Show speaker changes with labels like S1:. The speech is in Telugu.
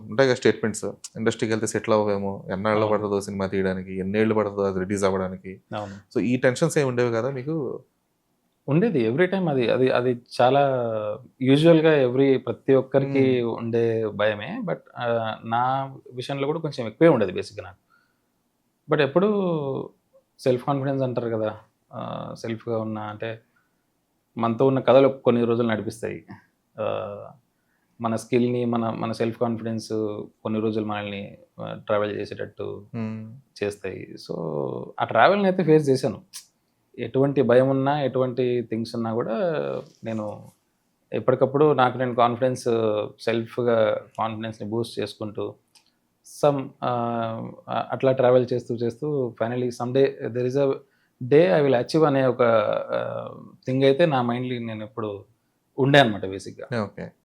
S1: ఉంటాయి కదా స్టేట్మెంట్స్, ఇండస్ట్రీకి వెళ్తే సెటిల్ అవ్వేమో, ఎన్నాళ్ళు
S2: అవును.
S1: పడుతుందో సినిమా తీయడానికి, ఎన్నేళ్ళు పడుతుందో అది రిలీజ్ అవ్వడానికి.
S2: అవును.
S1: సో ఈ టెన్షన్స్ ఏమి ఉండేవి కదా మీకు?
S2: ఉండేది. ఎవ్రీ టైమ్ అది అది అది చాలా యూజువల్‌గా ప్రతి ఒక్కరికి
S1: హ్మ్.
S2: ఉండే భయమే. బట్ నా విషయంలో కూడా కొంచెం ఎక్కువే ఉండేది బేసిక్‌గా నాకు. బట్ ఎప్పుడూ సెల్ఫ్ కాన్ఫిడెన్స్ అంటారు కదా! సెల్ఫ్‌గా ఉన్న అంటే మనతో ఉన్న కథలు కొన్ని రోజులు నడిపిస్తాయి. ఆహ్, మన స్కిల్‌ని మన మన సెల్ఫ్ కాన్ఫిడెన్స్ కొన్ని రోజులు మనల్ని ట్రావెల్ చేసేటట్టు
S1: హ్మ్.
S2: చేస్తాయి. సో, ఆ ట్రావెల్‌నయితే ఫేస్ చేశాను. ఎటువంటి భయమున్నా, ఎటువంటి థింగ్స్ ఉన్నా గూడా నేను ఎప్పటికప్పుడు నాకు నేను సెల్ఫ్‌గా కాన్ఫిడెన్స్‌ని బూస్ట్ చేసుకుంటూ సమ్ అట్లా ట్రావెల్ చేస్తూ finally some day there is a day I will achieve అనే ఒక థింగ్ అయితే నా మైండ్‌లో నేనెప్పుడు ఉండే అనమాట బేసిక్‌గా.
S1: ఓకే.